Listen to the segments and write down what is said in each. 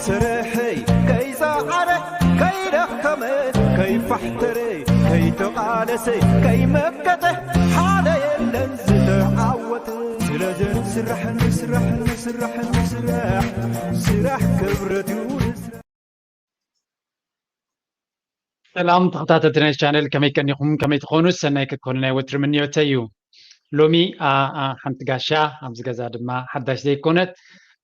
سرحي كي زعري كي رخمي كي فحتري كي تقالسي كي مكته حالي اللنز تعوتي سلازن سرح نسرح نسرح نسرح سرح كبرتي ونسرح سلام تخطاطتنا الشانل كما يكون كما تكونوا سنة كنا وتر من يوتيو لومي حنت قاشا أمز جزاد ما حدش زي كونت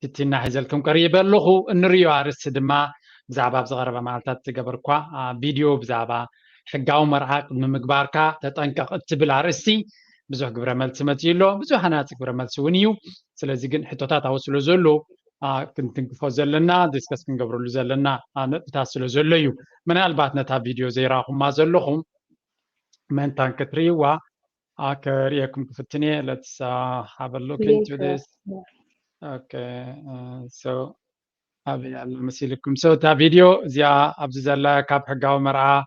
تتنا حزلكم قريبا لخو النريو عرس دما بزعبا بزغربا معلتات قبركوا فيديو بزعبا حقاو مرعاق من مقباركا تتنقق اتبل عرسي بزوح قبرا ملت متيلو بزوح حنات قبرا ملت ونيو سلازي قن حتوتات عوصلو زلو كنت نكفو زلنا ديسكس كنقبرو له زلنا تاسلو زلو من الباتنا تا فيديو زي راهم ما زلوهم من تانكتريوا كريكم كفتني let's have a look into this okay so هذه المسيلكم so تا فيديو زيا أبز زلا كاب حقاو مرعى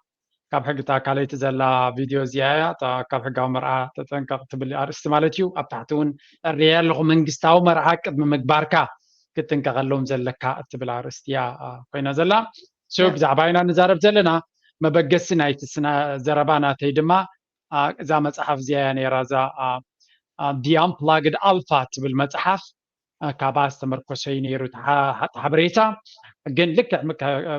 كاب حق تا كاليت زلا فيديو زيا تا كاب حقاو مرعى تتنقق تبلي استمالتيو أبتعتون الريال لغو منقستاو مرعى قدم مقباركا كتنقق اللوم زلكا تبلي عرستيا كوينا زلا so بزعباينا نزارب زلنا ما بقسنا يتسنا زربانا تيدما إذا مصحف زياني رازا The Unplugged Alpha بالمصحف كاباس تمركزين يرو تحبريتا جن لك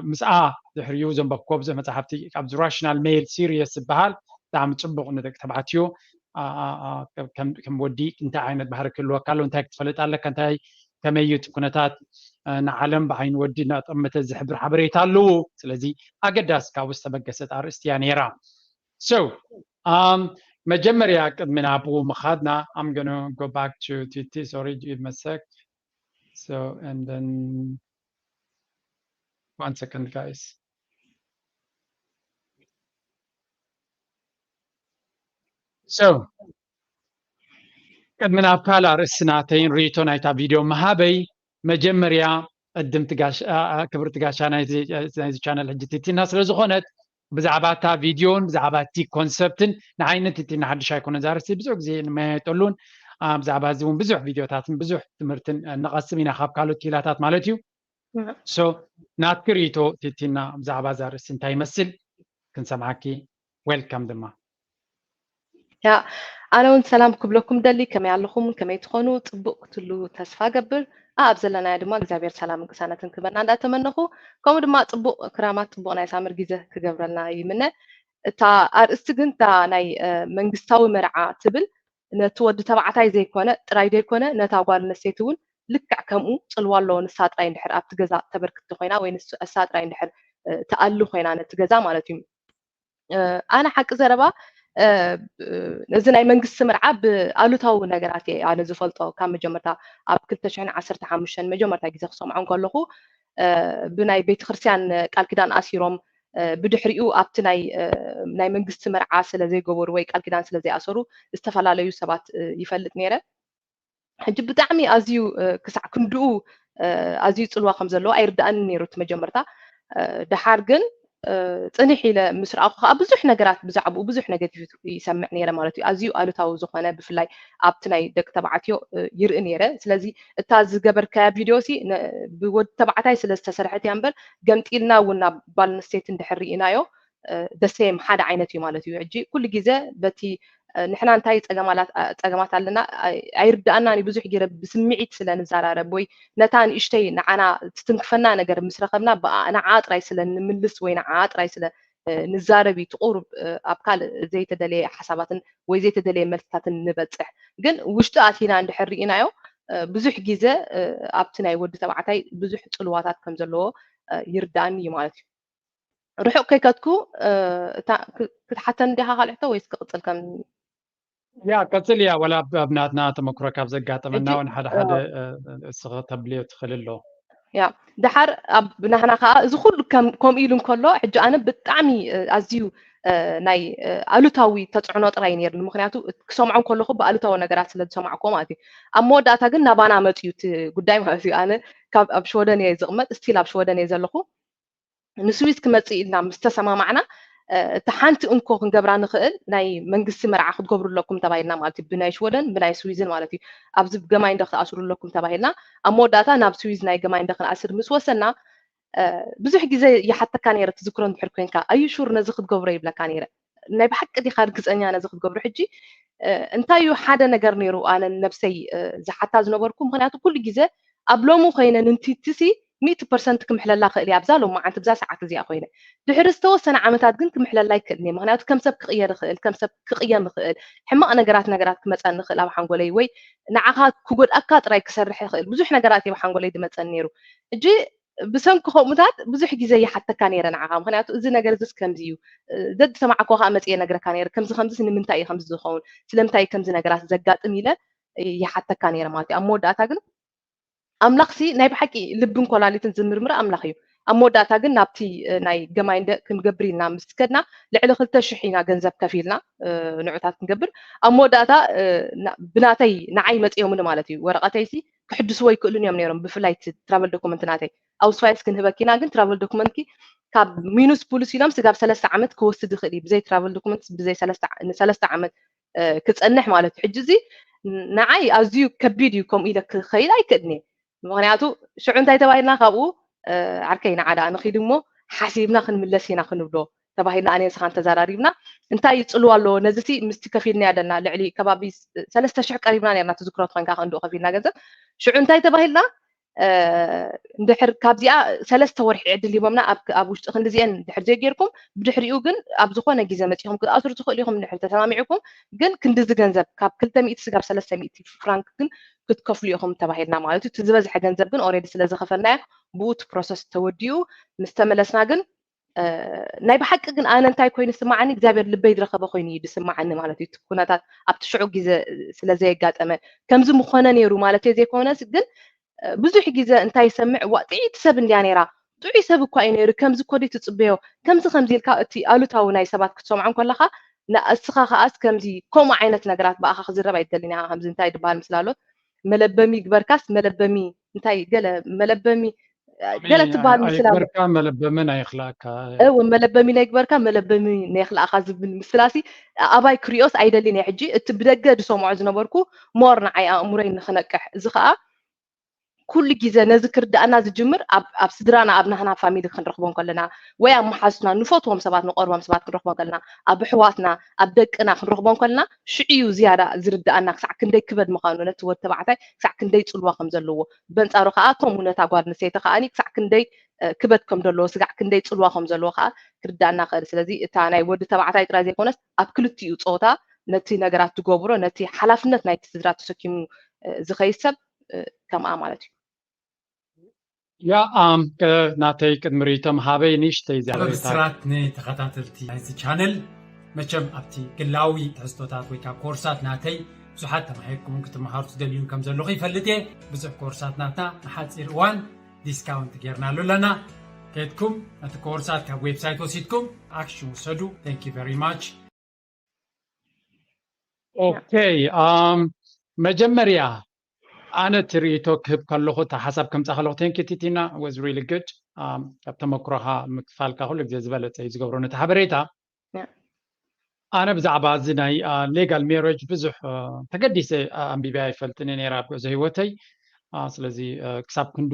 مسأة دحريو زنبك كوبز مصحفتي أبز راشنال ميل سيريس بحال دعم تشبه إنك تبعتيو كم وديك أنت عينت بحر كله قالوا أنت تفلت على لك أنت كميت كنتات نعلم بعين ودينا طمة الزحبر حبريتا له سلزي أقداس كاوس تبقست أرستيان يرا so مجمريا من أبو مخادنا I'm gonna go back to TT sorry give me a sec so and then 1 second guys so قد من أبكال رسناتين ريتو نايتا فيديو مهابي مجمريا قدمت قاش كبرت قاش أنا زي channel هجتي الناس لزخونت بزعباتها فيديون بزعباتي كونسبتن نعينت تتنا حد شاي كون زارسي بزوج زي ما يقولون بزعبات زون بزوح فيديوهات بزوح تمرتن نقسمينا خاب قالوا كيلاتات مالتيو سو ناتكريتو تتنا بزعبات زارس انت يمثل كنسمعكي ويلكم دما يا أنا وانت سلام كبلكم دلي كما يعلقون كما يتخونوا طبق تلو تسفى قبل أبزلنا يا دما إجابير سلام كسانة كبرنا عند أتمنىه كم دما طبق كرامات طبق ناي سامر جيزة كجبرنا يمنه تا أرستجن تا ناي منجستاوي مرعى تبل نتود تبعتاي زي كونه ترايدي كونه نتاقوال نسيتون لك كمو صلوالو نسات راين دحر أب تجزا تبركت خوينا وين السات راين دحر تقلو خوينا نتجزا مالتيم أنا حق زربا نزناي منجست مرعى بألوتاو نجاراتي أنا زفلتو كم جمرتا أب كنت شحن 15 مجمرتا جزء خصم عن كله بناي بيت خرسيان قال كدان أسيروم بدحريو أبت ناي منجست مرعى سلزي جبر ويك قال كدان سلزي أسرو استفلا سبات يفلت نيره حجب بتعمي أزيو كسع كندو أزيو تلوا خمسة لو أيرد أن نيروت مجمرتا دحارجن تنحي إلى مصر أخو بزح نجارات بزعبو بزح نجاتيف يسمع نيره مالتي أزيو قالوا تاو زخانة بفلاي أبتناي دك تبعتيو يرق نيره سلزي التاز جبر كفيديوسي بود تبعتاي سلسة سرحتي أمبر قمت إلنا ونا بالنسيت ندحري إنايو دسيم حدا عينتي مالتي يعجي كل جزء بتي نحن انتاي تقامات علينا أيرد أنا بزح جرب بسمعت سلان زارب وي نتان إشتي نعنا تستنكفنا نجرب مسرقنا بقى أنا عاد رئيس لن ملس وين عاد رئيس نزاربي تقرب أبكال زي تدلي حسابات وزي تدلي ملتات النبتح جن وشتأتينا عند حرينا بزح جزء أبتناي ود تبعتاي بزح طلواتات كم زلوا يرداني مالتي روحوا كيكاتكو حتى نديها خالعته ويسقط كم يا قتليا ولا بناتنا تمكرا كاب زقات منا ونحد حدا صغه تبليت خلله يا دحر بنحنا خا زخل كم إيلون كله حج أنا بتعمي أزيو ناي ألوتاوي تطعنوا طراي نير المخنياتو سمعوا كله خب ألوتاو نجارات اللي سمعكم عادي أما داتا جن نبانا متيوت قدام هذي أنا كاب أبشودن يزقمت استيل أبشودن يزلخو نسويس كمتي إلنا مستسمع معنا تحانت أنكو خنجبران نخل ناي منجس مرعى خد جبر لكم تبعينا مالتي بناي شودن بناي سويزن مالتي أبز بجماعين دخل أسر لكم تبعينا أما داتا ناب سويز ناي جماعين دخل أسر مسوسنا ብዙሕ ግዜ ይሓተካ ነይረ ትዝክሮ እንድሕር ኮንካ ኣዩ ሹር ነዚ ክትገብሮ ይብለካ ነይረ ናይ ብሓቂ ዲኻ ርግፀኛ ነዚ ክትገብሮ ሕጂ እንታይ እዩ ሓደ ነገር ነይሩ ኣነ ነብሰይ ዝሓታ ዝነበርኩ ምክንያቱ ኩሉ ግዜ ኣብ ሎሙ ኮይነ ንንቲትሲ 100% ክምሕለላ ክእል እያ ብዛ ሎማ ዓንቲ ብዛ ሰዓት እዚኣ ኮይነ ድሕሪ ዝተወሰነ ዓመታት ግን ክምሕለላ ይክእልኒ ምክንያቱ ከም ሰብ ክቅየር ይኽእል ከም ሰብ ክቅየም ይኽእል ሕማቅ ነገራት ክመፀኒ ይኽእል ኣብ ሓንጎለይ ወይ ንዓኻ ክጎድኣካ ጥራይ ክሰርሕ ይኽእል ብዙሕ ነገራት ኣብ ሓንጎለይ ድመፀኒ ነይሩ እጂ ብሰንኪ ከምኡታት ብዙሕ ግዜ ይሓተካ ነይረ ንዓኻ ምክንያቱ እዚ ነገር እዚስ ከምዚ እዩ ዘድ ሰማዕኮ ከዓ መፅየ ነግረካ ነይረ ከምዚ ንምንታይ እዩ ከምዚ ዝኸውን ስለምንታይ ከምዚ ነገራት ዘጋጥም ኢለ ይሓተካ ነይረ ማለት እዩ ኣብ መወዳእታ ግን ኣምላኽሲ ናይ ብሓቂ ልብን ኮላሊትን ዝምርምር ኣምላኽ እዩ ኣብ መወዳእታ ግን ናብቲ ናይ ገማይ ክንገብር ኢልና ምስ ከድና ልዕሊ 2,000 ኢና ገንዘብ ከፊልና ንዑታት ክንገብር ኣብ መወዳእታ ብናተይ ንዓይ መፅዮምን ማለት እዩ ወረቐተይሲ ክሕድስዎ ይክእሉን እዮም ነይሮም ብፍላይ ትራቨል ዶኩመንት ናተይ ኣውስፋይስ ክንህበኪና ግን ትራቨል ዶኩመንትኪ ካብ ሚኑስ ፑሉስ ኢሎም ስጋብ 3 ዓመት ክወስድ ይኽእል እዩ ብዘይ ትራቨል ዶኩመንት ብዘይ 3 ዓመት ክፀንሕ ማለት እዩ ሕጂ እዚ ንዓይ ኣዝዩ ከቢድ እዩ ከምኡ ኢለ ክኸይድ ኣይክእልኒ ምክንያቱ ሽዑ እንታይ ተባሂልና ካብኡ ዓርከይና ዓዳ ንኺድ እሞ ሓሲብና ክንምለስ ኢና ክንብሎ ተባሂልና ኣነ ስኻን ተዘራሪብና እንታይ ይፅልዋ ኣለዎ ነዚሲ ምስቲ ከፊልና ያደና ልዕሊ ከባቢ 3,000 ቀሪብና ነርና ትዝክሮት ኮንካ ክንዶ ከፊልና ገንዘብ ሽዑ እንታይ ተባሂልና እንድሕር ካብዚኣ 3 ወርሒ ዕድል ሂቦምና ኣብ ውሽጢ ክንዲዚአን ድሕር ዘይጌርኩም ብድሕሪኡ ግን ኣብ ዝኾነ ግዜ መፂኹም ክትኣስሩ ትኽእሉ ኢኹም ድሕር ተሰማሚዕኩም ግን ክንዲዚ ገንዘብ ካብ 200 ስጋብ 300 ፍራንክ ግን ክትከፍሉ ኢኹም ተባሂልና ማለት እዩ ዝበዝሐ ገንዘብ ግን ኦልሬዲ ስለዝኸፈልናዮ ብኡት ፕሮሰስ ተወዲኡ ምስ ተመለስና ግን ናይ ብሓቂ ግን ኣነ እንታይ ኮይኑ ስማዓኒ እግዚኣብሔር ልበይ ዝረኸበ ኮይኑ እዩ ዝስማዓኒ ማለት እዩ ኩነታት ኣብቲ ሽዑ ግዜ ስለዘየጋጠመ ከምዚ ምኾነ ነይሩ ማለት ዘይኮነስ ግን ብዙሕ ግዜ እንታይ ይሰምዕ ጥዒት ሰብ እንድያ ነይራ ጥዑይ ሰብ እኳ እዩ ነይሩ ከምዚ ኮዲ ትፅበዮ ከምዚ ኢልካ እቲ ኣሉታዊ ናይ ሰባት ክትሰምዖን ከለካ ንእስኻ ከኣስ ከምዚ ከምኡ ዓይነት ነገራት በኣኻ ክዝረብ ኣይደልን ኢኻ ከምዚ እንታይ ድበሃል ምስላሎት መለበሚ ግበርካስ መለበሚ እንታይ ገለ መለበሚ ገለ ትበሃል ምስላሎት መለበሚ ናይ ክላካ መለበሚ ናይ ግበርካ መለበሚ ናይ ክላካ ዝብል ምስላሲ ኣባይ ክሪኦስ ኣይደልን እየ ሕጂ እቲ ብደገ ዝሰምዖ ዝነበርኩ ሞር ንዓይ ኣእምሮይ ንክነቅሕ እዚ ከዓ ኩሉ ግዜ ነዚ ክርዳእና ዝጅምር ኣብ ስድራና ኣብ ናህና ፋሚሊ ክንረኽቦም ከለና ወይ ኣብ መሓዙትና ንፈትዎም ሰባት ንቆርቦም ሰባት ክንረኽቦም ከለና ኣብ ኣሕዋትና ኣብ ደቅና ክንረኽቦም ከለና ሽዕዩ ዝያዳ ዝርዳእና ክሳዕ ክንደይ ክበድ ምዃኑ ነቲ ወዲ ተባዕታይ ክሳዕ ክንደይ ፅልዋ ከም ዘለዎ በንፃሩ ከዓ ከምኡ ነታ ጓል ኣንስተይቲ ከዓኒ ክሳዕ ክንደይ ክበድ ከም ዘለዎ ስጋዕ ክንደይ ፅልዋ ከም ዘለዎ ከዓ ክርዳእና ክእል ስለዚ እታ ናይ ወዲ ተባዕታይ ጥራይ ዘይኮነስ ኣብ ክልቲኡ ፆታ ነቲ ነገራት ትገብሮ ነቲ ሓላፍነት ናይቲ ስድራ ተሰኪሙ ዝኸይድ ሰብ ከምኣ ማለት እዩ ያ ናተይ ቅድሚ ሪቶም ሃበይ ንእሽተይ ስራት ንተኸታተልቲ ናይዚ ቻነል መቸም ኣብቲ ግላዊ ትሕዝቶታት ወይ ከዓ ኮርሳት ናተይ ብዙሓት ተማሂርኩም ክትመሃሩ ትደልዩን ከም ዘለኹ ይፈልጥ እየ ብዙሕ ኮርሳት ናትና ንሓፂር እዋን ዲስካውንት ጌርናሉ ኣለና ከድኩም ነቲ ኮርሳት ካብ ዌብሳይት ወሲድኩም ኣክሽን ውሰዱ ታንክ ዩ ቨሪ ማች ኦኬይ መጀመርያ ኣነ ትርኢቶ ክህብ ከለኹ እታ ሓሳብ ከምፃ ከለኹ ቴንክ ዩ ቲቲና was really good ካብ ተመክሮኻ ምክፋልካ ኩሉ ግዜ ዝበለፀ እዩ ዝገብሮ ነቲ ሓበሬታ ኣነ ብዛዕባ እዚ ናይ ሌጋል ሜሬጅ ብዙሕ ተገዲሰ ኣንቢብያ ኣይፈልጥን ነይረ ኣብ ጉዕዞ ሂወተይ ስለዚ ክሳብ ክንዱ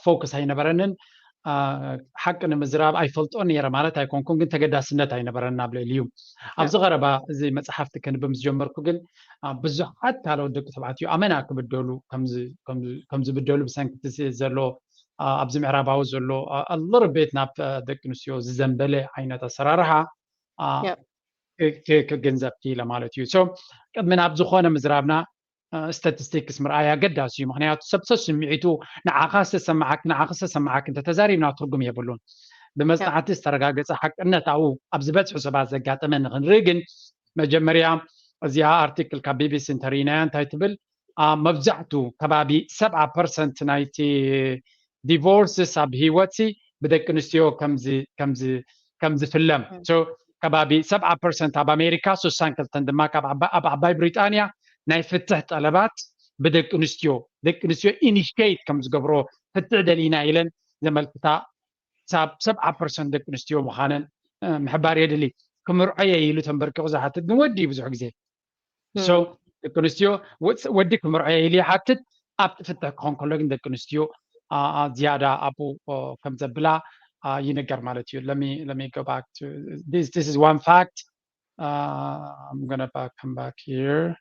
ፎከስ ኣይነበረንን ሓቂ ንምዝራብ ኣይፈልጦን ነይረ ማለት ኣይኮንኩን ግን ተገዳስነት ኣይነበረን ኣብ ልዕሊ እዩ ኣብዚ ቀረባ እዚ መፅሓፍቲ ክንብብ ምስ ጀመርኩ ግን ብዙሓት ካልኦት ደቂ ተባዕትዮ ኣመና ክብደሉ ከም ዝብደሉ ብሰንኪ ዘሎ ኣብዚ ምዕራባዊ ዘሎ ኣልር ቤት ናብ ደቂ ኣንስትዮ ዝዘንበለ ዓይነት ኣሰራርሓ ክገንዘብ ክኢለ ማለት እዩ ቅድሚ ናብ ዝኾነ ምዝራብና ስታቲስቲክስ ምርኣይ ኣገዳሲ እዩ ምክንያቱ ሰብ ስምዒቱ ንዓኻ ዝተሰማዓክ እንተተዛሪብና ትርጉም የብሉን ብመፅናዕቲ ዝተረጋገፀ ሓቅነት ኣብኡ ኣብ ዝበፅሑ ሰባት ዘጋጠመ ንክንርኢ ግን መጀመርያ እዚኣ ኣርቲክል ካብ ቢቢሲ እንተሪእናያ እንታይ ትብል መብዛሕትኡ ከባቢ 70% ናይቲ ዲቮርስስ ኣብ ሂወት ብደቂ ኣንስትዮ ከም ዝፍለም ከባቢ 70% ኣብ ኣሜሪካ 62 ድማ ኣብ ዓባይ ብሪጣንያ ናይ ፍትሕ ጠለባት ብደቂ ኣንስትዮ ኢኒሽየት ከም ዝገብሮ ፍትሕ ደሊና ኢለን ዘመልክታ ሳብ 70% ደቂ ኣንስትዮ ምዃነን ምሕባር የድሊ ክምርዖየ ኢሉ ተንበርኪቑ ዝሓትት ግን ወዲ ብዙሕ ግዜ ደቂ ኣንስትዮ ወዲ ክምርዖየ ኢሉ ይሓትት ኣብ ፍትሕ ክኾን ከሎ ግን ደቂ ኣንስትዮ زيادة أبو كم زبلا ينقر مالتيو. let me go back to this is one fact. I'm gonna come back here.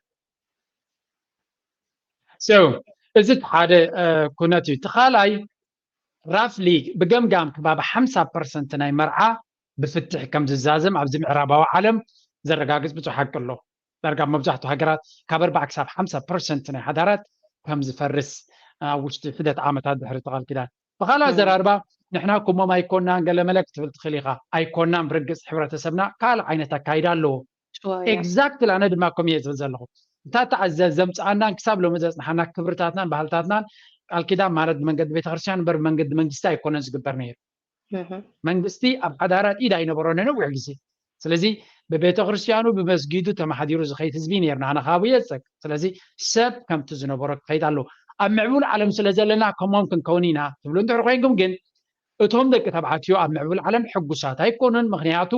So is it حدا كوناتيو تخالاي رافلي بقمقام كباب 5% ناي مرعى بفتح كم زازم عبز معرابا وعالم زرقاقز بتو حق له درقا مبزحتو هقرات كابر باع كساب 5% ناي حدارات كم زفرس وشتي حدت عامت هاد بحر تغال كده فخلا زراربا نحنا كوما ما يكوننا قال ملك تفلت خليقه ايكوننا برقص حبرتسبنا قال عينتا كايدا له اكزاكتلي انا دماكم يزلزلخ انت تعزز زمصانا كساب لو مزص نحنا كبرتاتنا بحالتاتنا قال كده مارد منقد بيت خرسيان بر منقد منجستا يكون زغبر نير منجستي اب حدارات ايدا ينبرون ነው ወግዚ ስለዚህ በቤተ ክርስቲያኑ በመስጊዱ ተማሐዲሩ ዝኸይት ህዝቢ ነርና አና ኻቡ የጽቅ ስለዚህ ሰብ ከምት ዝነበረ ከይታሎ ኣብ ምዕቡል ዓለም ስለዘለና ከመን ክንከውኒና ትብሉ እንድሕር ኮይንኩም ግን እቶም ደቂ ተባዕትዮ ኣብ ምዕቡል ዓለም ሕጉሳት ኣይኮኑን ምክንያቱ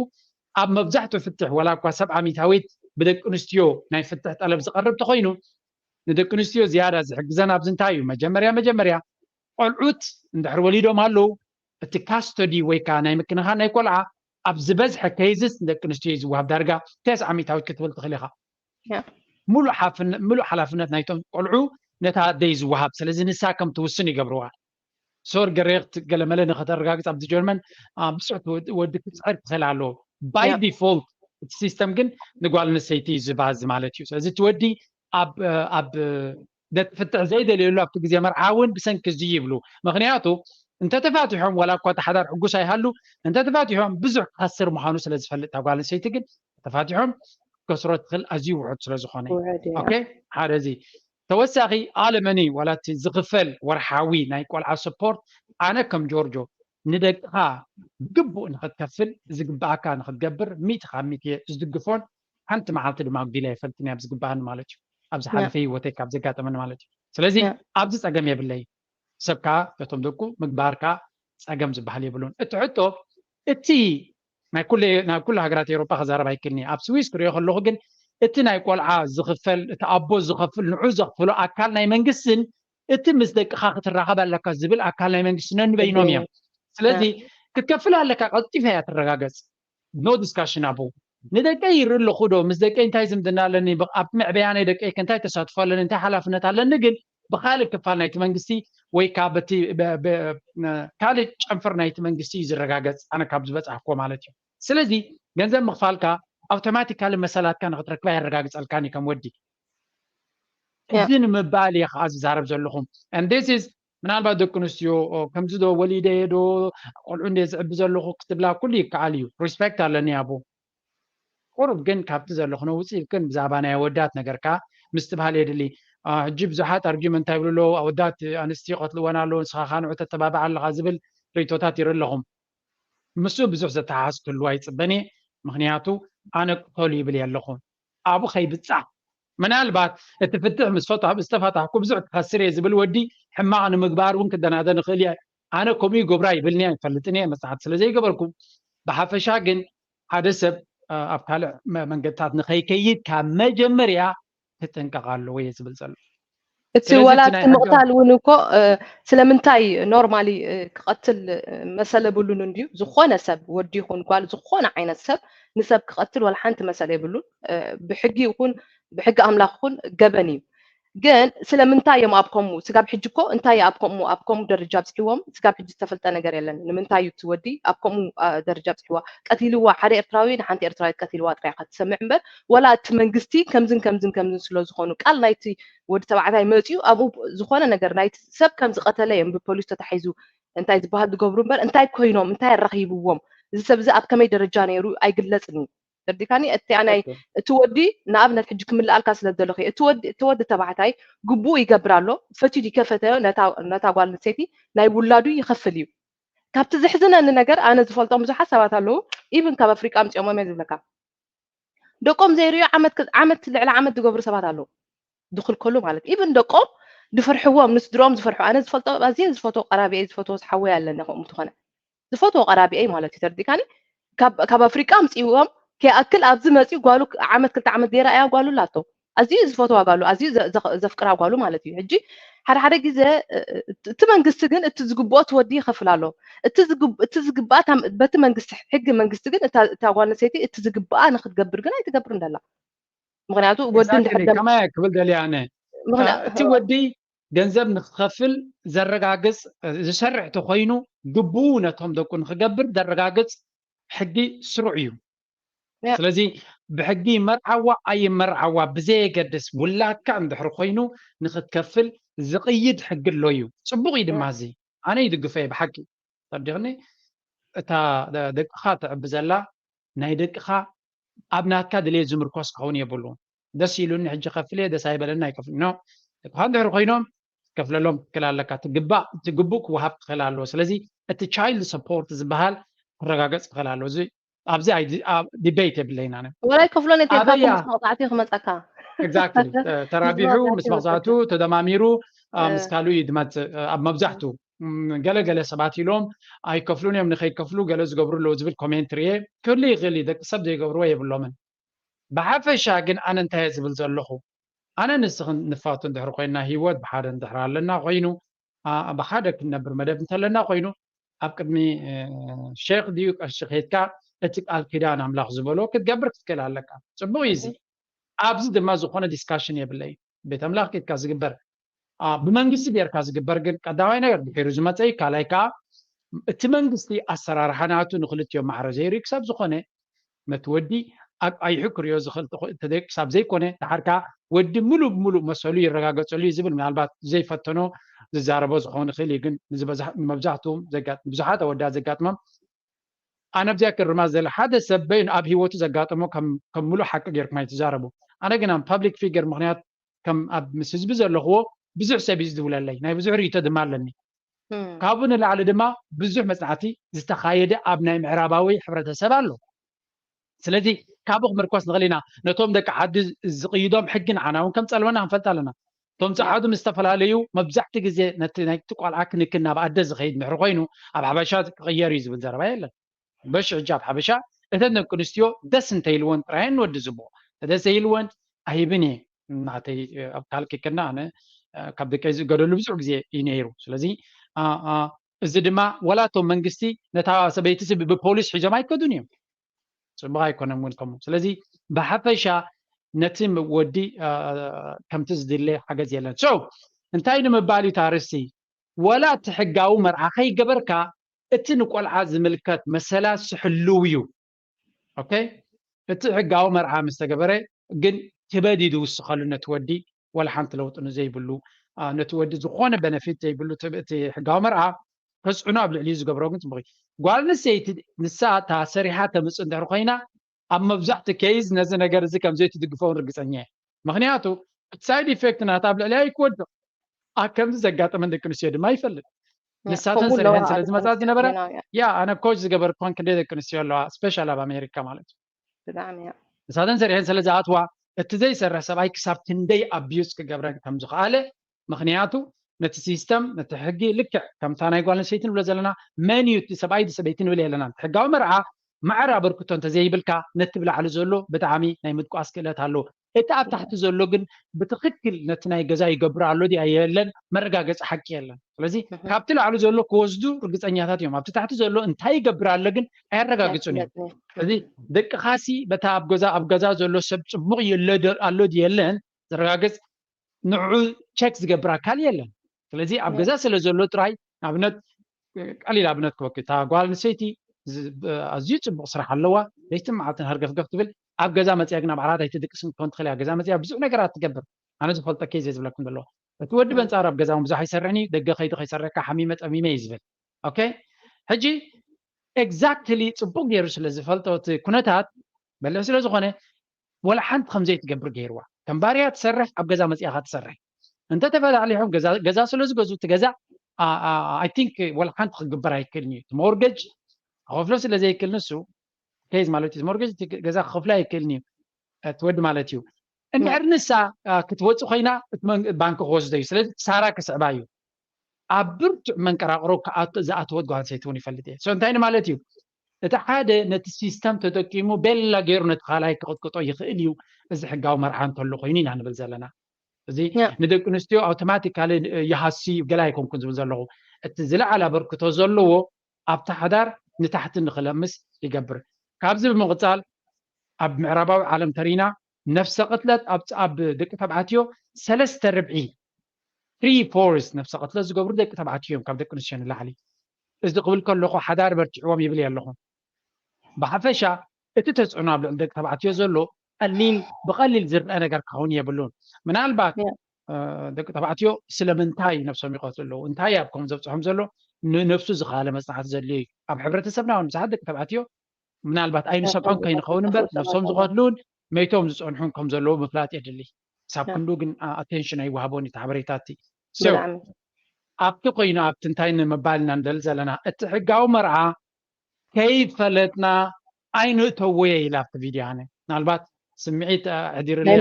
ኣብ መብዛሕትኡ ፍትሕ ወላ እኳ 70 ሚታዊት ብደቂ ኣንስትዮ ናይ ፍትሕ ጠለብ ዝቐርብ ተኮይኑ ንደቂ ኣንስትዮ ዝያዳ ዝሕግዘን ኣብዚ እንታይ እዩ መጀመርያ ቆልዑት እንድሕር ወሊዶም ኣለው እቲ ካስተዲ ወይ ከዓ ናይ ምክንኻን ናይ ቆልዓ ኣብ ዝበዝሐ ከይዝስ ደቂ ኣንስትዮ ዝወሃብ ዳርጋ 9 ሚታዊት ክትብል ትኽእል ኢኻ ሙሉእ ሓላፍነት ናይቶም ቆልዑ ነታ ደይ ዝወሃብ ስለዚ ንሳ ከም ትውስን ይገብርዋ ሶር ገረግት ገለመለ ንኸተረጋግፅ ኣብዚ ጀርመን ብፅሑት ወዲ ክትፅዕር ትኽእል ኣለዎ ባይ ዲፎልት እቲ ሲስተም ግን ንጓል ኣንስተይቲ ዝባዝ ማለት እዩ ስለዚ እቲ ወዲ ኣብ ፍትሕ ዘይደልየሉ ኣብቲ ግዜ መርዓ እውን ብሰንኪ እዚ ይብሉ ምክንያቱ እንተ ተፋቲሖም ወላ እኳ ተሓዳር ሕጉስ ኣይሃሉ እንተ ተፋቲሖም ብዙሕ ክኸስር ምዃኑ ስለ ዝፈልጥ ጓል ኣንስተይቲ ግን ተፋቲሖም ከስሮ ትኽእል ኣዝዩ ውሑድ ስለ ዝኾነ ኦኬ ሓደ እዚ ተወሳኺ ኣለመኒ ወላቲ ዝኽፈል ወርሓዊ ናይ ቆልዓ ሰፖርት ኣነ ከም ጆርጆ ንደቅኻ ግቡእ ንኽትከፍል ዝግባኣካ ንኽትገብር 100% ዝድግፎን ሓንቲ መዓልቲ ድማ ጉዲላ ይፈልጥኒ ኣብ ዝግባኣኒ ማለት እዩ ኣብዚ ሓለፈ ሂወተይ ካብ ዘጋጠመኒ ማለት እዩ ስለዚ ኣብዚ ፀገም የብለይ ሰብካ በቶም ደቁ ምግባርካ ፀገም ዝበሃል የብሉን እቲ ሕቶ እቲ ናይ ኩሉ ሃገራት ኤውሮጳ ክዛረብ ኣይክልኒ ኣብ ስዊስ ክሪኦ ከለኹ ግን እቲ ናይ ቆልዓ ዝኽፈል እቲ ኣቦ ዝኸፍል ንዑ ዘኽፍሎ ኣካል ናይ መንግስትን እቲ ምስ ደቅኻ ክትራኸብ ኣለካ ዝብል ኣካል ናይ መንግስቲ ነንበይኖም እዮም ስለዚ ክትከፍል ኣለካ ቀልጢፈ እያ ትረጋገፅ ኖ ዲስካሽን ኣቦ ንደቀይ ይርኢ ኣለኹ ዶ ምስ ደቀይ እንታይ ዝምድና ኣለኒ ኣብ ምዕበያ ናይ ደቀይ እንታይ ተሳትፎ ኣለኒ እንታይ ሓላፍነት ኣለኒ ግን ብካልእ ክፋል ናይቲ መንግስቲ ወይ ካብ በቲ ካልእ ጨንፈር ናይቲ መንግስቲ ዝረጋገፅ ኣነ ካብ ዝበፅሓኮ ማለት እዩ ስለዚ ገንዘብ ምኽፋልካ ኣውቶማቲካሊ መሰላትካ ንኽትረክባ የረጋግፀልካኒ ከም ወዲ እዚ ንምባል እየ ከዓ ዝዛረብ ዘለኹም and this is ምናልባት ደቂ ኣንስትዮ ከምዚ ዶ ወሊደ ዶ ቆልዑ እንደ ዝዕቢ ዘለኹ ክትብላ ኩሉ ይከኣል እዩ ሪስፔክት ኣለኒ ኣቦ ቁርብ ግን ካብቲ ዘለኹ ውፅኢት ግን ብዛዕባ ናይ ኣወዳት ነገርካ ምስ ትበሃል የድሊ ሕጂ ብዙሓት ኣርጊመንት ይብልሎ ኣወዳት ኣንስትዮ ቀትልወን ኣለዎ ንስኻ ካንዑ ተተባብዓ ኣለኻ ዝብል ሬቶታት ይርኢ ኣለኹም ምስኡ ብዙሕ ዘተሓሓዝ ክህልዎ ኣይፅበን እየ ምክንያቱ ኣነ ቅተሉ ይብል እየ ኣለኹ ኣቡ ከይብፃዕ ምናልባት እቲ ፍትሕ ምስ ዝተፋታሕኩ ብዙሕ ክኸስር እየ ዝብል ወዲ ሕማቕ ንምግባር እውን ክደናደን ንኽእል እየ ኣነ ከምኡ ይገብራ ይብልኒ ኣይፈልጥን እየ መፅሓት ስለዘይገበርኩም ብሓፈሻ ግን ሓደ ሰብ ኣብ ካልእ መንገድታት ንኸይከይድ ካብ መጀመርያ ክጥንቀቕ ኣለዎ እየ ዝብል ዘሎ እቲ ወላድ ምቕታል እውን እኮ ስለምንታይ ኖርማሊ ክቐትል መሰለ ብሉን እንድዩ ዝኾነ ሰብ ወዲ ይኹን ጓል ዝኾነ ዓይነት ሰብ ንሰብ ክቐትል ወላ ሓንቲ መሰለ የብሉን ብሕጊ ይኹን ብሕጊ ኣምላኽ ይኹን ገበን እዩ ግን ስለምንታይ እዮም ኣብ ከምኡ ስጋብ ሕጂ እኮ እንታይ ኣብ ከምኡ ደረጃ ብፅሕዎም ስጋብ ሕጂ ዝተፈልጠ ነገር የለን ንምንታይ እዩ ትወዲ ኣብ ከምኡ ደረጃ ብፅሕዋ ቀቲልዋ ሓደ ኤርትራዊ ንሓንቲ ኤርትራዊት ቀቲልዋ ጥራይ ክትሰምዕ እምበር ወላ እቲ መንግስቲ ከምዝን ስለ ዝኾኑ ቃል ናይቲ ወዲ ተባዕታይ መፅኡ ኣብኡ ዝኾነ ነገር ናይቲ ሰብ ከም ዝቐተለ እዮም ብፖሊስ ተታሒዙ እንታይ ዝበሃል ዝገብሩ እምበር እንታይ ኮይኖም እንታይ ረኺብዎም እዚ ሰብ እዚ ኣብ ከመይ ደረጃ ነይሩ ኣይግለፅን ተርዲካኒ እቲኣናይ እትወዲ ንኣብነት ሕጂ ክምልኣልካ ስለ ዘለኹ እትወዲ ተባዕታይ ግቡእ ይገብር ኣሎ ፈቲዱ ይከፈተዮ ነታ ጓል ኣንስተይቲ ናይ ውላዱ ይኸፍል እዩ ካብቲ ዝሕዝነኒ ነገር ኣነ ዝፈልጦም ብዙሓት ሰባት ኣለዉ ኢቭን ካብ ኣፍሪቃ ምፅኦሞም እየ ዝብለካ ደቆም ዘይርዩ ዓመት ልዕሊ ዓመት ዝገብሩ ሰባት ኣለዉ ዝኽልከሉ ማለት ኢቭን ደቆም ዝፈርሕዎም ምስ ድሮም ዝፈርሑ ኣነ ዝፈልጦ ኣዝየ ዝፈትዎ ቀራቢአይ ዝፈትዎ ሓወይ ኣለኒ ከምኡ ትኾነ ዝፈትዎ ቀራቢአይ ማለት እዩ ተርዲካኒ ካብ ኣፍሪቃ ምፅዎም كأكل أبزم مسي قالوا عمد كل تعمد ديرة أيا قالوا لا تو أزي زفتوا قالوا أزي زفكرها قالوا مالتي هجي ሓደ ግዜ እቲ መንግስቲ ግን እቲ ዝግብኦ ትወዲ ይኸፍል ኣሎ እቲ ዝግብኣ በቲ መንግስቲ ሕጊ መንግስቲ ግን እታ ጓል ኣንስተይቲ እቲ ዝግብኣ ንክትገብር ግን ኣይትገብር እንደላ ምክንያቱ ወዲ እንድሕር ከመይ ክብል ደልያ ኣነ እቲ ወዲ ገንዘብ ንክትከፍል ዘረጋግፅ ዝሰርሕ ተኮይኑ ግቡኡ ነቶም ደቁ ንክገብር ዘረጋግፅ ሕጊ ስሩዕ እዩ ስለዚ ብሕጊ መርዓዋ ኣይመርዓዋ ብዘየገድስ ውላድካ እንድሕር ኮይኑ ንክትከፍል ዝቅይድ ሕጊ ኣሎ እዩ ፅቡቅ እዩ ድማ እዚ ኣነ ይድግፈ ብሓቂ صدقني እታ ደቅኻ ትዕቢ ዘላ ናይ ደቅኻ ኣብ ናትካ ድሌት ዝምርኮስ ክኸውን የብሉን ደስ ኢሉኒ ሕጂ ከፍለ ደስ ኣይበለና ኣይከፍል ኖ ደቅኻ እንድሕር ኮይኖም ከፍለሎም ትክእል ኣለካ ትግቡእ ክወሃብ ትክእል ኣለዎ ስለዚ እቲ ቻይልድ ሰፖርት ዝበሃል ክረጋገፅ ትክእል ኣለዎ እዚ ኣብዚ ዲቤት የብለይና ነ ወላይ ከፍሎን እተካቶም መቅጣዕቲ ክመፀካ ኤግዛክትሊ ተራቢሑ ምስ መቅዛዕቱ ተደማሚሩ ምስ ካልኡ ይድመፅ ኣብ መብዛሕትኡ ገለገለ ሰባት ኢሎም ኣይከፍሉን እዮም ንከይከፍሉ ገለ ዝገብሩ ኣለዉ ዝብል ኮሜንትሪ እየ ክህሉ ይኽእል ደቂ ሰብ ዘይገብርዎ የብሎምን ብሓፈሻ ግን ኣነ እንታይ ዝብል ዘለኹ ኣነ ንስኽን ንፋቱ እንድሕር ኮይንና ሂወት ብሓደ እንድሕር ኣለና ኮይኑ ብሓደ ክንነብር መደብ እንተለና ኮይኑ ኣብ ቅድሚ ሼክ ድዩ ቀሺ ከይድካ እቲ ቃል ኪዳን ኣምላኽ ዝበሎ ክትገብር ክትክእል ኣለካ ፅቡቅ እዩ እዚ ኣብዚ ድማ ዝኾነ ዲስካሽን የብለይ ቤት ኣምላኽ ከይድካ ዝግበር ብመንግስቲ ጌርካ ዝግበር ግን ቀዳማይ ነገር ድሒሩ ዝመፀይ ካልኣይ ከዓ እቲ መንግስቲ ኣሰራርሓ ናቱ ንክልትዮም ማዕረ ዘይርኢ ክሳብ ዝኾነ ነቲ ወዲ ኣይሑ ክርዮ ዝኽእል ተደቂ ክሳብ ዘይኮነ ድሓርካ ወዲ ሙሉእ ብሙሉእ መሰሉ ይረጋገፀሉ እዩ ዝብል ምናልባት ዘይፈተኖ ዝዛረቦ ዝኸውን ይኽእል እዩ ግን መብዛሕትኡ ብዙሓት ኣወዳት ዘጋጥሞም ኣነ ብዚያ ክርማዝ ዘለ ሓደ ሰብ በይኑ ኣብ ሂወቱ ዘጋጥሞ ከም ሙሉእ ሓቂ ጌርኩም ኣይትዛረቡ ኣነ ግን ኣብ ፓብሊክ ፊገር ምክንያት ከም ኣብ ምስ ህዝቢ ዘለኽዎ ብዙሕ ሰብ እዩ ዝድውለለይ ናይ ብዙሕ ርእቶ ድማ ኣለኒ ካብኡ ንላዕሊ ድማ ብዙሕ መፅናዕቲ ዝተኻየደ ኣብ ናይ ምዕራባዊ ሕብረተሰብ ኣሎ ስለዚ ካብኡ ክምርኮስ ንኽእል ኢና ነቶም ደቂ ዓዲ ዝቅይዶም ሕጊ ንዓና እውን ከም ፀልመና ክንፈልጥ ኣለና እቶም ፀዓዱ ምስ ዝተፈላለዩ መብዛሕቲ ግዜ ነቲ ናይቲ ቆልዓ ክንክን ናብ ኣደ ዝኸይድ ምሕሪ ኮይኑ ኣብ ሓበሻ ክቅየር እዩ ዝብል ዘረባ የለን በሽ ሕጂ ኣብ ሓበሻ እተን ደቂ ኣንስትዮ ደስ እንተይልወን ጥራየን ንወዲ ዝብኦ ደስ ዘይልወን ኣይብን እየ ናተይ ኣብ ካልኪክና ኣነ ካብ ደቀይ ዝገደሉ ብዙሕ ግዜ እዩ ነይሩ ስለዚ እዚ ድማ ወላቶም መንግስቲ ነታ ሰበይቲ ብፖሊስ ሒዞም ኣይከዱን እዮም ፅቡቅ ኣይኮነን እውን ከምኡ ስለዚ ብሓፈሻ ነቲ ወዲ ከምቲ ዝድለ ሓገዝ የለን ሶ እንታይ ንምባል እዩ ታርስቲ ወላ እቲ ሕጋዊ መርዓ ከይገበርካ እቲ ንቆልዓ ዝምልከት መሰላት ዝሕልው እዩ ኦኬ እቲ ሕጋዊ መርዓ ምስ ተገበረ ግን ትበዲዱ ውስኸሉ ነቲ ወዲ ወላ ሓንቲ ለውጥኑ ዘይብሉ ነቲ ወዲ ዝኾነ በነፊት ዘይብሉ እቲ ሕጋዊ መርዓ ተፅዕኖ ኣብ ልዕሊኡ ዝገብሮ ግን ፅቡቅ እዩ ጓል ኣንስተይቲ ንሳ እታ ሰሪሓ ተምፅእ እንድሕር ኮይና ኣብ መብዛሕቲ ኬዝ ነዚ ነገር እዚ ከም ዘይትድግፎን ርግፀኛ እየ ምክንያቱ ሳይድ ኢፌክት ናታ ኣብ ልዕሊኣ ይክወድቕ ከምዚ ዘጋጠመን ደቂ ኣንስትዮ ድማ ይፈልጥ ንሳተን ሰሪሐን ስለ ዝመፃት ዝነበረ ያ ኣነ ኮች ዝገበር ኮን ክንደይ ደቂ ኣንስትዮ ኣለዋ ስፔሻል ኣብ ኣሜሪካ ማለት እዩ ንሳተን ሰሪሐን ስለ ዝኣትዋ እቲ ዘይሰርሕ ሰብኣይ ክሳብ ክንደይ ኣቢዩዝ ክገብረን ከም ዝኽኣለ ምክንያቱ ነቲ ሲስተም ነቲ ሕጊ ልክዕ ከምታ ናይ ጓል ኣንስተይቲ ንብሎ ዘለና መን እዩ እቲ ሰብኣይ ሰበይቲ ንብል የለና ሕጋዊ መርዓ ማዕረ ኣበርክቶ እንተዘይብልካ ነቲ ብላዕሊ ዘሎ ብጣዕሚ ናይ ምጥቋስ ክእለት ኣሎ እቲ ኣብ ታሕቲ ዘሎ ግን ብትክክል ነቲ ናይ ገዛ ይገብር ኣሎ ድያ የለን መረጋገፂ ሓቂ የለን ስለዚ ካብቲ ላዕሊ ዘሎ ክወስዱ ርግፀኛታት እዮም ኣብቲ ታሕቲ ዘሎ እንታይ ይገብር ኣሎ ግን ኣያረጋግፁን እዮም ስለዚ ደቂ ካሲ በታ ኣብ ገዛ ዘሎ ሰብ ፅቡቅ ኣሎ ድየለን ዝረጋግፅ ንዑ ቸክ ዝገብር ኣካል የለን ስለዚ ኣብ ገዛ ስለ ዘሎ ጥራይ ኣብነት ቀሊል ኣብነት ክወክል እታ ጓል ኣንስተይቲ ኣዝዩ ፅቡቅ ስራሕ ኣለዋ ለይትን መዓልትን ሃርገፍገፍ ትብል ኣብ ገዛ መፅያ ግን ኣብ ዓራት ኣይትድቅስን ክኾን ትኽእል እያ ገዛ መፅያ ብዙሕ ነገራት ትገብር ኣነ ዝፈልጦ ኬዝ እየ ዝብለኩም ዘለዎ እቲ ወዲ በንፃር ኣብ ገዛ ብዙሕ ኣይሰርሕኒ ደገ ከይዲ ከይሰርሕካ ሓሚመ ጠሚመ እዩ ዝብል ኦኬ ሕጂ ኤግዛክትሊ ፅቡቅ ገይሩ ስለ ዝፈልጦ እቲ ኩነታት በልዕ ስለ ዝኾነ ወላ ሓንቲ ከምዘይ ትገብር ገይርዋ ከም ባርያ ትሰርሕ ኣብ ገዛ መፅያኻ ትሰርሕ እንተተፈላሊሖም ገዛ ስለ ዝገዝኡ እቲ ገዛ ኣይ ቲንክ ወላ ሓንቲ ክግበር ኣይክእልን እዩ ሞርጌጅ ክኸፍሎ ስለ ዘይክእል ንሱ ኬዝ ማለት እዩ ሞርጌጅ ገዛ ክኸፍሎ ኣይክእልን እዩ ትወዲ ማለት እዩ እንድሕር ንሳ ክትወፅእ ኮይና እቲ ባንኪ ክወስዶ እዩ ስለዚ ሳራ ክስዕባ እዩ ኣብ ብርቱዕ መንቀራቅሮ ዝኣተወት ጓል ኣንስተይቲ እውን ይፈልጥ እየ እንታይ ማለት እዩ እቲ ሓደ ነቲ ሲስተም ተጠቂሙ ቤላ ገይሩ ነቲ ካልኣይ ክቅጥቅጦ ይኽእል እዩ እዚ ሕጋዊ መርዓ እንተሎ ኮይኑ ኢና ንብል ዘለና እዚ ንደቂ ኣንስትዮ ኣውቶማቲካሊ ይሃሲ ገላ ይኮንኩን ዝብል ዘለኹ እቲ ዝለዓለ ኣበርክቶ ዘለዎ ኣብቲ ሓዳር ንታሕቲ ንኽለምስ ይገብር ካብዚ ብምቕፃል ኣብ ምዕራባዊ ዓለም ተሪና ነፍሰ ቅትለት ኣብ ደቂ ተባዕትዮ 3/4 3/4 ነፍሰ ቅትለት ዝገብሩ ደቂ ተባዕትዮ እዮም ካብ ደቂ ኣንስትዮ ንላዕሊ እዚ ክብል ከለኹ ሓዳር በርቲዕዎም ይብል ኣለኹ ብሓፈሻ እቲ ተፅዕኖ ኣብ ልዕሊ ደቂ ተባዕትዮ ዘሎ ብቐሊል ዝርአ ነገር ክኸውን የብሉን ምናልባት ደቂ ተባዕትዮ ስለምንታይ ነፍሶም ይቆትሉ ኣለዉ እንታይ ኣብ ከምኡ ዘብፅሖም ዘሎ ንነፍሱ ዝኸኣለ መፅናዕቲ ዘድልዮ እዩ ኣብ ሕብረተሰብና እውን ብዙሓት ደቂ ተባዕትዮ ምናልባት ኣይንሰምዖም ከይንኸውን እምበር ነፍሶም ዝቆትሉን መይቶም ዝፀንሑን ከም ዘለዉ ምፍላጥ የድሊ ክሳብ ክንዱ ግን ኣቴንሽን ኣይወሃቦን እቲ ሓበሬታቲ ኣብቲ ኮይኑ ኣብቲ እንታይ ንምባል ኢና ንደሊ ዘለና እቲ ሕጋዊ መርዓ ከይፈለጥና ኣይንእተወየ ኢላ ኣብቲ ቪድዮ ኣነ ምናልባት ስምዒት ዕዲርለይ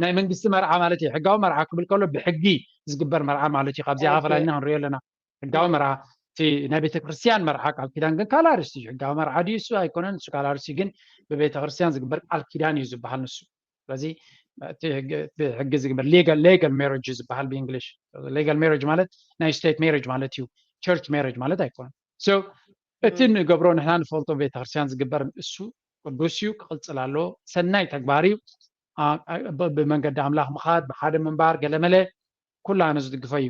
ናይ መንግስቲ መርዓ ማለት እዩ ሕጋዊ መርዓ ክብል ከሎ ብሕጊ ዝግበር መርዓ ማለት እዩ ካብዚ ኣፈላሊና ክንሪኦ ኣለና ሕጋዊ መርዓ እቲ ናይ ቤተክርስትያን መርዓ ቃል ኪዳን ግን ካልእ ኣርእስቲ እዩ ሕጋዊ መርዓ ድዩ እሱ ኣይኮነን እሱ ካልእ ኣርእስቲ ግን ብቤተክርስትያን ዝግበር ቃል ኪዳን እዩ ዝበሃል ንሱ ስለዚ እቲ ብሕጊ ዝግበር ሌጋል ሜሬጅ ዝበሃል ብእንግሊሽ ሌጋል ሜሬጅ ማለት ናይ ስቴት ሜሬጅ ማለት እዩ ቸርች ሜሬጅ ማለት ኣይኮነን እቲ ንገብሮ ንሕና ንፈልጦ ቤተክርስትያን ዝግበር እሱ ቅዱስ እዩ ክቕፅል ኣለዎ ሰናይ ተግባር እዩ ብመንገዲ ኣምላኽ ምኻድ ብሓደ ምንባር ገለመለ ኩላነ ዝድግፈ እዩ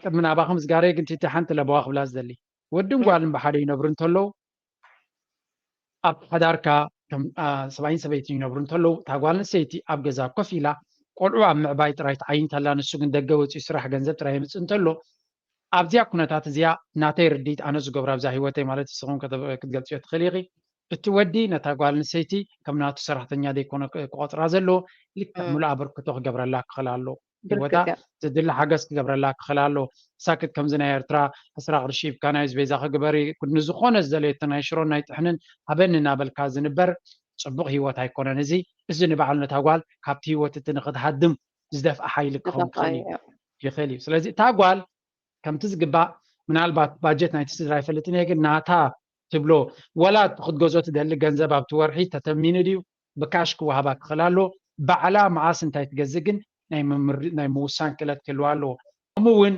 ቅድሚ ናባኹም ዝጋረየ ግን እቲ ሓንቲ ለበዋ ክብላ ዝደሊ ወድን ጓልን ብሓደ ይነብሩ እንተለዉ ኣብ ሓዳርካ ሰብኣይን ሰበይትን ይነብሩ እንተለዉ እታ ጓል ኣንስተይቲ ኣብ ገዛ ኮፍ ኢላ ቆልዑ ኣብ ምዕባይ ጥራይ ተዓይን ተላ ንሱ ግን ደገ ወፂኡ ስራሕ ገንዘብ ጥራይ የምፅእ እንተሎ ኣብዚኣ ኩነታት እዚኣ ናተይ ርዲት ኣነ ዝገብሮ ኣብዛ ሂወተይ ማለት ንስኹም ክትገልፅዮ ትኽእል ኢኺ እቲ ወዲ ነታ ጓል ኣንስተይቲ ከም ናቱ ሰራሕተኛ ዘይኮነ ክቆፅራ ዘለዎ ልክዕ ሙሉእ ኣበርክቶ ክገብረላ ክኽእል ኣሎ ሂወታ ዝድሊ ሓገዝ ክገብረላ ክኽእል ኣሎ ሳክት ከምዚ ናይ ኤርትራ ኣስራ ቅርሺ ሂብካ ናይ ዝቤዛ ክግበሪ ንዝኾነ ዝደለየቶ ናይ ሽሮን ናይ ጥሕንን ሃበኒ እናበልካ ዝንበር ፅቡቕ ሂወት ኣይኮነን እዚ ንበዓል ነታ ጓል ካብቲ ሂወት እቲ ንክትሃድም ዝደፍአ ሓይሊ ክኸውን ይኽእል እዩ ስለዚ እታ ጓል ከምቲ ዝግባእ ምናልባት ባጀት ናይቲ ስድራ ይፈልጥን እየ ግን ናታ ትብሎ ወላድ ክትገዝኦ ትደሊ ገንዘብ ኣብቲ ወርሒ ተተሚኑ ድዩ ብካሽ ክወሃባ ክኽእል ኣሎ ባዕላ መዓስ እንታይ ትገዝእ ግን ናይ ምውሳን ክእለት ክህልዋ ኣለዎ ከምኡ እውን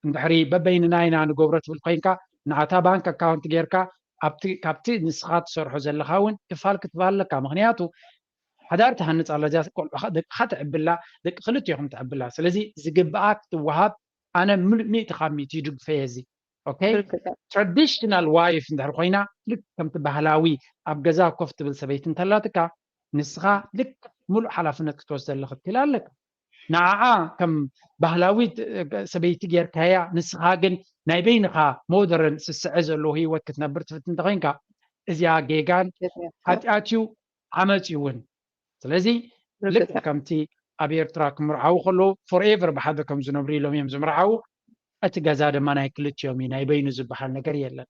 እንድሕሪ በበይንና ኢና ንገብሮ ትብል ኮይንካ ንዓታ ባንክ ኣካውንት ጌርካ ካብቲ ንስኻ ትሰርሖ ዘለካ እውን ክፋል ክትበሃል ኣለካ ምክንያቱ ሓዳር ትሃንፅ ኣላ እዚኣ ቆልዑካ ደቅካ ትዕብላ ደቂ ክልቲኦም ትዕብላ ስለዚ ዝግብኣ ክትወሃብ ኣነ ሚእቲ ካብ ሚእቲ ይድግፈየ እዚ ኦኬ ትራዲሽናል ዋይፍ እንድሕር ኮይና ልክ ከምቲ ባህላዊ ኣብ ገዛ ኮፍ ትብል ሰበይቲ እንተላትካ ንስኻ ልክ ሙሉእ ሓላፍነት ክትወስድ ኣለካ ትክእል ኣለካ ንዓዓ ከም ባህላዊ ሰበይቲ ጌርካያ ንስኻ ግን ናይ በይንኻ ሞደርን ስስዐ ዘለዎ ሂወት ክትነብር ትፍት እንተኮይንካ እዚኣ ጌጋን ሓጢኣት እዩ ዓመፅ እዩ እውን ስለዚ ልክ ከምቲ ኣብ ኤርትራ ክምርዓው ከለዉ ፎርኤቨር ብሓደ ከም ዝነብሩ ኢሎም እዮም ዝምርዓው እቲ ገዛ ድማ ናይ ክልቲኦም እዩ ናይ በይኑ ዝበሃል ነገር የለን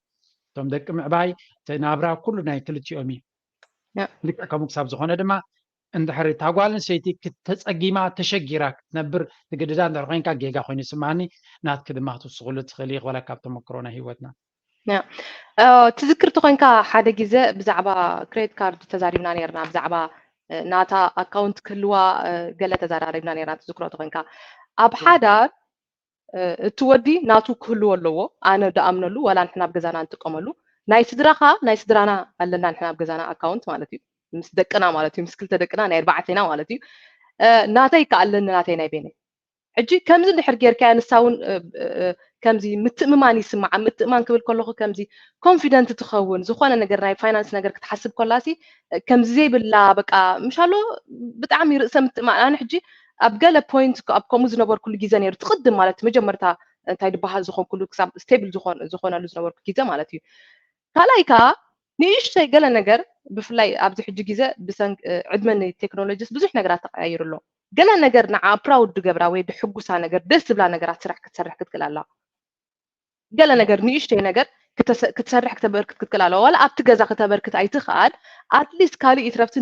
እቶም ደቂ ምዕባይ ናብራ ኩሉ ናይ ክልቲኦም እዩ ልክዕ ከምኡ ክሳብ ዝኾነ ድማ እንድሕሪ እታ ጓል ኣንስተይቲ ተፀጊማ ተሸጊራ ክትነብር ትግድዳ እንድሕር ኮይንካ ጌጋ ኮይኑ ይስማዓኒ ናትክ ድማ ክትውስኽሉ ትኽእል ኢኽ ወላ ካብ ተመክሮ ናይ ሂወትና ትዝክርቲ ኮይንካ ሓደ ግዜ ብዛዕባ ክሬዲት ካርድ ተዛሪብና ነርና ብዛዕባ ናታ ኣካውንት ክህልዋ ገለ ተዘራሪብና ነርና ትዝክሮ ኮይንካ ኣብ ሓዳር እቲ ወዲ ናቱ ክህልዎ ኣለዎ ኣነ ደኣምነሉ ወላ ንሕና ኣብ ገዛና ንጥቀመሉ ናይ ስድራኻ ናይ ስድራና ኣለና ንሕና ኣብ ገዛና ኣካውንት ማለት እዩ ምስ ደቅና ማለት እዩ ምስ ክልተ ደቅና ናይ ኣርባዕተና ማለት እዩ ናተይ ከኣለኒ ናተይ ናይ ቤነ ሕጂ ከምዚ እንድሕር ጌርካ ንሳ እውን ከምዚ ምትእምማን ይስማዓ ምትእማን ክብል ከለኹ ከምዚ ኮንፊደንት ትኸውን ዝኾነ ነገር ናይ ፋይናንስ ነገር ክትሓስብ ከላሲ ከምዚ ዘይብላ በቃ ምሻሎ ብጣዕሚ ርእሰ ምትእማን ኣነ ሕጂ ኣብ ገለ ፖይንት ኣብ ከምኡ ዝነበርኩሉ ግዜ ነይሩ ትቅድም ማለት መጀመርታ እንታይ ድበሃል ዝኾንኩሉ ክሳብ ስቴብል ዝኾነሉ ዝነበርኩ ግዜ ማለት እዩ ካልኣይካ ንእሽተይ ገለ ነገር ብፍላይ ኣብዚ ሕጂ ግዜ ብሰንኪ ዕድመ ቴክኖሎጂስ ብዙሕ ነገራት ተቀያይሩ ኣሎ ገለ ነገር ንዓ ፕራውድ ገብራ ወይ ድሕጉሳ ነገር ደስ ዝብላ ነገራት ስራሕ ክትሰርሕ ክትክእል ኣላ ገለ ነገር ንእሽተይ ነገር ክትሰርሕ ክተበርክት ክትክእል ኣላ ወላ ኣብቲ ገዛ ክተበርክት ኣይትኽኣል ኣትሊስት ካልእ ትረፍቲ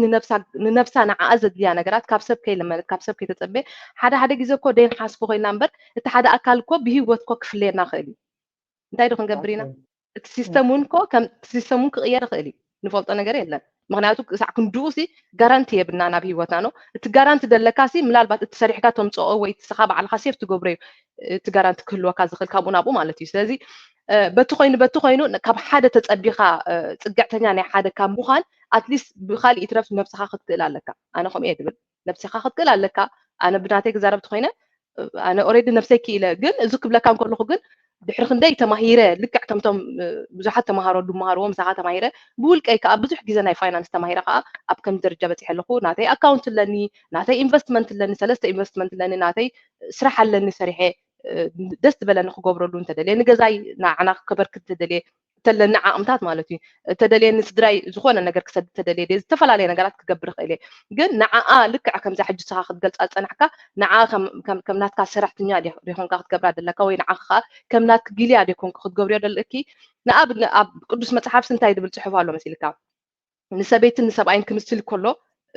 ንነፍሳ ንዓኣ ዘድልያ ነገራት ካብ ሰብ ከይለመነት ካብ ሰብ ከይተፀበየ ሓደ ግዜ እኮ ደይንሓስቦ ኮይና እምበር እቲ ሓደ ኣካል እኮ ብሂወት እኮ ክፍለየና ክእል እዩ እንታይ ዶ ክንገብር ኢና እቲ ሲስተም እውን እኮ ከም ሲስተም እውን ክቕየር ክእል እዩ ንፈልጦ ነገር የለን مغنياتو ساع كندوسي جارانتي يبنا نبي وطنانو تجارانت دلكاسي ملال بعد تسريحك تمصو وي تسخاب على خسيف تجبري تجارانت كل وكاز خل كابونا بو مالتي سلازي بتو خينو كاب حدا تتصبيخا صقعتني انا حدا كان مخان اتليست بخالي يترف نفسها خدتل لك انا خم ايه دبل نفسها خدتل لك انا بناتك زربت خينه انا اوريدي نفسي كيله جن زك بلا كان كله جن دحر خندي تماهيره لك تمتم بزحات تماهرو دماهرو مساحه تماهيره بقول كيك بزح غيزه ناي فاينانس تماهيره اب كم درجه بتحلخو ناتي اكاونت لني ناتي انفستمنت لني ثلاثه انفستمنت لني ناتي سرح لني سريحه دست بلن خغبرلو انت دلي نغزاي نعنا كبر كتدلي تلنا عامتات مالتي تدلي نسدراي زخونه ነገር كسد تدلي دي تفلالي ነገራት كغبر خيلي ግን نعا لك كم زي حج صح خدلص اصنحካ نعا كم ناتካ سرحتኛ ዲሆንካ ክትገብራ ደለካ ወይ نعخ كم ناتك جيليا ديكون ክትገብር ደለኪ ንአብ ቅዱስ መጽሐፍ ስንታይ ድብል ጽሑፍ ኣሎ መሲልካ ንሰበይትን ንሰብኣይን ክምስል ከሎ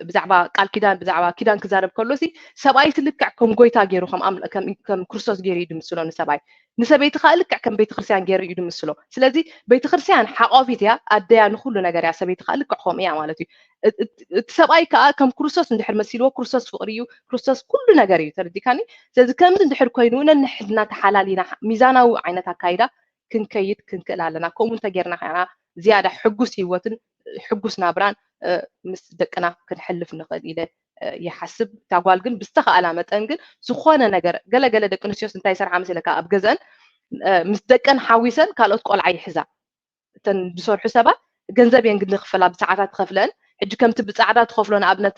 ብዛዕባ ቃል ኪዳን ብዛዕባ ኪዳን ክዛረብ ከሎ ሲ ሰብኣይ ትልክዕ ከም ጎይታ ገይሩ ከም ክርስቶስ ገይሩ ይድምስሎ ንሰብኣይ ንሰበይቲ ከዓ ልክዕ ከም ቤተ ክርስቲያን ገይሩ ይድምስሎ ስለዚ ቤተ ክርስቲያን ሓቆፊት እያ ኣደያ ንኩሉ ነገር እያ ሰበይቲ ከዓ ልክዕ ከም እያ ማለት እዩ እቲ ሰብኣይ ከዓ ከም ክርስቶስ እንድሕር መሲልዎ ክርስቶስ ፍቅሪ እዩ ክርስቶስ ኩሉ ነገር እዩ ተረዲካኒ ስለዚ ከምዚ እንድሕር ኮይኑ ነንሕድና ተሓላሊና ሚዛናዊ ዓይነት ኣካይዳ ክንከይድ ክንክእል ኣለና ከምኡ እንተጌርና ከዓ ዝያዳ ሕጉስ ህይወትን ሕጉስ ናብራን ምስ ደቅና ክንሕልፍ ንኽእል ኢለ ይሓስብ ታጓል ግን ብዝተኸኣላ መጠን ግን ዝኾነ ነገር ገለገለ ደቂ ኣንስትዮስ እንታይ ይሰርሓ መሰለካ ኣብ ገዘን ምስ ደቀን ሓዊሰን ካልኦት ቆልዓ ይሕዛ እተን ዝሰርሑ ሰባት ገንዘብ እየን ግን ዝኽፈላ ብሰዓታት ትኸፍለን ሕጂ ከምቲ ብፃዕዳ ትኸፍሎ ንኣብነት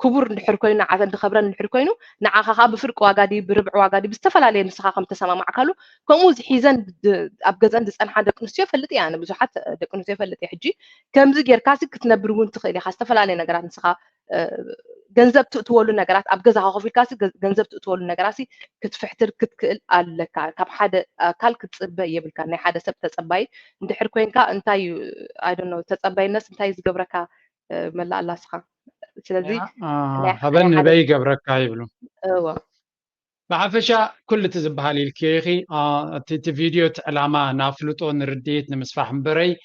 ክቡር እንድሕር ኮይኑ ንዓተን ድኸብረን እንድሕር ኮይኑ ንዓኻ ከዓ ብፍርቂ ዋጋ ዲ ብርብዕ ዋጋ ዲ ብዝተፈላለየ ንስኻ ከም ተሰማማዕካሉ ከምኡ ዝሒዘን ኣብ ገዘን ዝፀንሓ ደቂ ኣንስትዮ ፈልጥ እያ ኣነ ብዙሓት ደቂ ኣንስትዮ ፈልጥ እየ ሕጂ ከምዚ ጌርካሲ ክትነብር እውን ትኽእል ኢኻ ዝተፈላለየ ነገራት ንስኻ ገንዘብ ትእትወሉ ነገራት ኣብ ገዛኻ ኮፍ ኢልካሲ ገንዘብ ትእትወሉ ነገራሲ ክትፍሕትር ክትክእል ኣለካ ካብ ሓደ ኣካል ክትፅበ የብልካ ናይ ሓደ ሰብ ተፀባይ እንድሕር ኮንካ እንታይ ኣይ ዶንት ኖ ተፀባይነት እንታይ ዝገብረካ መላእላስኻ ስለዚ هبن بي قبرك يبلو ايوه بعفشا كل تزبها لي الكيخي تي فيديو علامة نافلطو نرديت نمسفح مبري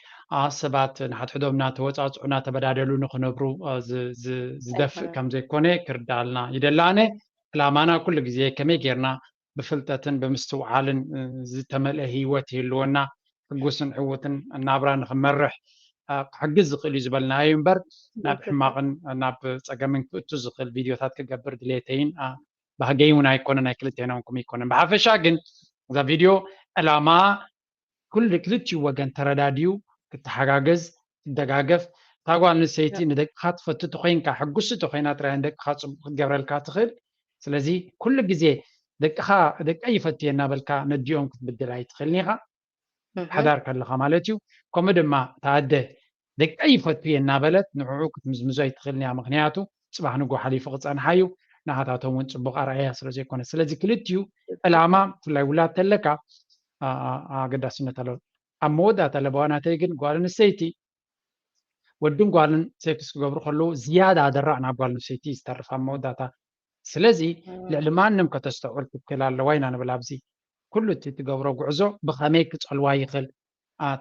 سبات نحت حدومنا توصعنا تبدادلو نخنبرو زدف كم زي كوني كردالنا يدلانه علامانا كل غزي كمي غيرنا بفلتتن بمستوعالن زتمل هيوت يلونا حقوسن عوتن نابرا نخمرح حجز قل يزبلنا ينبر ناب حماقن ناب صقمن تزقل فيديوهات كغبر دليتين بهجيونا يكوننا كلتيناكم يكونن بعفشا جن ذا فيديو علامه كل كلتشي وغن ترداديو كتحጋገዝ دغاغف ታጓል ንሰይቲ ንደቅኻት ፈትቱ ኮይንካ ሕጉስ ተኮይና ጥራይ ንደቅኻ ጽቡቕ ክትገብረልካ ትኽእል ስለዚ ኩሉ ግዜ ደቅኻ ደቀይ ፈትየና በልካ ነዲኦም ክትብድል ኣይትኽእልኒ ኢኻ ሓዳር ከለኻ ማለት እዩ ከምኡ ድማ ታደ ደቀይ ፈትየና በለት ንዕዑ ክትምዝምዞ ኣይትኽእልኒ እያ ምክንያቱ ጽባሕ ንጎ ሓሊፉ ክፀንሓ እዩ ንሃታቶም እውን ጽቡቕ ኣርኣያ ስለዘይኮነ ስለዚ ክልትዩ ዕላማ ብፍላይ ውላድ ተለካ ኣገዳስነት ኣለዎ ኣብ መወዳእታ ለበዋናተይ ግን ጓል ኣንስተይቲ ወድን ጓልን ሴክስ ክገብሩ ከለዉ ዝያዳ ደራዕ ናብ ጓል ኣንስተይቲ ዝተርፍ ኣብ መወዳእታ ስለዚ ልዕሊ ማንም ከተስተውዕል ክትክእል ኣለዋ ኢና ንብል ኣብዚ ኩሉ እቲ ትገብሮ ጉዕዞ ብኸመይ ክፀልዋ ይኽእል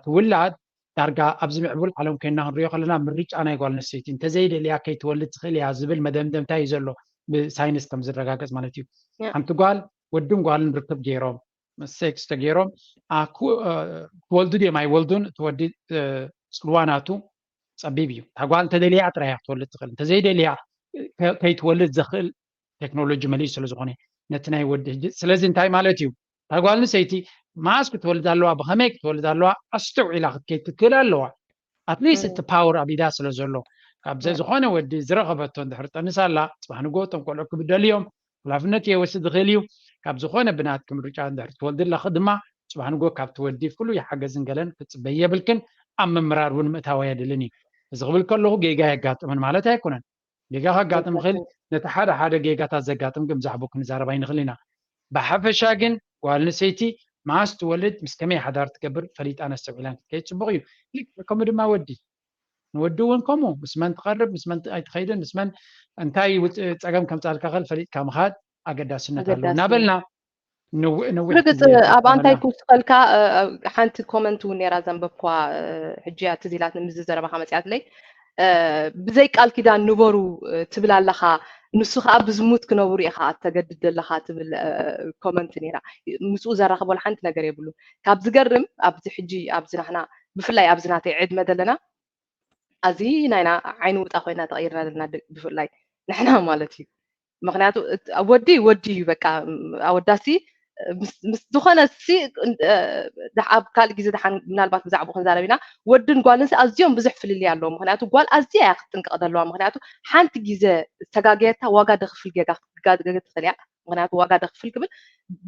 ትውላድ ዳርጋ ኣብዚ ምዕቡል ዓለም ኮይና ክንሪኦ ከለና ምርጫ ናይ ጓል ኣንስተይቲ እንተዘይደልያ ከይትወልድ ትኽእል እያ ዝብል መደምደምታ እዩ ዘሎ ብሳይንስ ከም ዝረጋገፅ ማለት እዩ ሓንቲ ጓል ወድን ጓልን ርክብ ገይሮም ሴክስ ተገይሮም ክወልዱ ድዮም ኣይወልዱን ትወዲ ፅልዋናቱ ፀቢብ እዩ እታ ጓል እንተደልያ ጥራያ ክትወልድ ትኽእል እንተዘይደልያ ከይትወልድ ዘኽእል ቴክኖሎጂ መሊኡ ስለዝኾነ ነቲ ናይ ወዲ ሕጂ ስለዚ እንታይ ማለት እዩ እታ ጓል ኣንስተይቲ ማስ ክትወልድ ኣለዋ ብኸመይ ክትወልድ ኣለዋ ኣስተውዒላ ክትከይድ ትክእል ኣለዋ ኣትሊስት እቲ ፓወር ኣብ ኢዳ ስለ ዘሎ ካብዚ ዝኾነ ወዲ ዝረኸበቶ እንድሕር ጠንሳ ኣላ ፅባሕ ንጎ እቶም ቆልዑ ክብደሉ እዮም ሓላፍነት የወስድ ዝኽእል እዩ ካብ ዝኾነ ብናት ምርጫ እንድሕር ትወልድ ኣለኻ ድማ ፅባሕ ንጎ ካብቲ ወዲ ፍሉይ ሓገዝን ገለን ክትፅበይ የብልክን ኣብ ምምራር እውን ምእታዊ የድልን እዩ እዚ ክብል ከለኹ ጌጋ የጋጥምን ማለት ኣይኮነን ጌጋ ከጋጥም ክእል ነቲ ሓደ ጌጋታት ዘጋጥም ግን ብዛዕቦ ክንዛረብ ኣይንኽእል ኢና ብሓፈሻ ግን ጓል ኣንስተይቲ ማስ ትወልድ ምስ ከመይ ሓዳር ትገብር ፈሊጣ ነስተውዒላን ክትከይድ ፅቡቕ እዩ ከምኡ ድማ ወዲ ንወዲ እውን ከምኡ ምስ መን ትቐርብ ምስ መን ኣይትኸይድን ምስ መን እንታይ ፀገም ከምፃልካ ኽእል ፈሊጥካ ምኻድ ኣገዳስነት ኣለዎ እናበልና ርግፅ ኣብ እንታይ ክውስኸልካ ሓንቲ ኮመንት እውን ነራ ዘንበብኳ ሕጂ እያ ትዝ ኢላትኒ ምስ ዘረባኻ መፅያትለይ ብዘይ ቃል ኪዳን ንበሩ ትብል ኣለኻ ንሱ ከዓ ብዝሙት ክነብሩ ኢኻ ተገድድ ኣለኻ ትብል ኮመንት ነይራ ምስኡ ዘራኸበሉ ሓንቲ ነገር የብሉ ካብ ዝገርም ኣብዚ ሕጂ ኣብዚ ናሕና ብፍላይ ኣብዚ ናተይ ዕድመ ዘለና ኣዚ ናይና ዓይኑ ውጣ ኮይና ተቐይርና ዘለና ብፍላይ ንሕና ማለት እዩ ምክንያቱ ወዲ እዩ በቃ ኣወዳሲ ምስ ዝኾነ ሲ ኣብ ካልእ ግዜ ድሓን ምናልባት ብዛዕባ ክንዛረብ ኢና ወድን ጓልን ኣዝዮም ብዙሕ ፍልልይ ኣለዎ ምክንያቱ ጓል ኣዝያ እያ ክትጥንቀቕ ዘለዋ ምክንያቱ ሓንቲ ግዜ ዝተጋገየታ ዋጋ ደኽፍል ጌጋ ክትጋገየ ትኽእል እያ ምክንያቱ ዋጋ ደኽፍል ክብል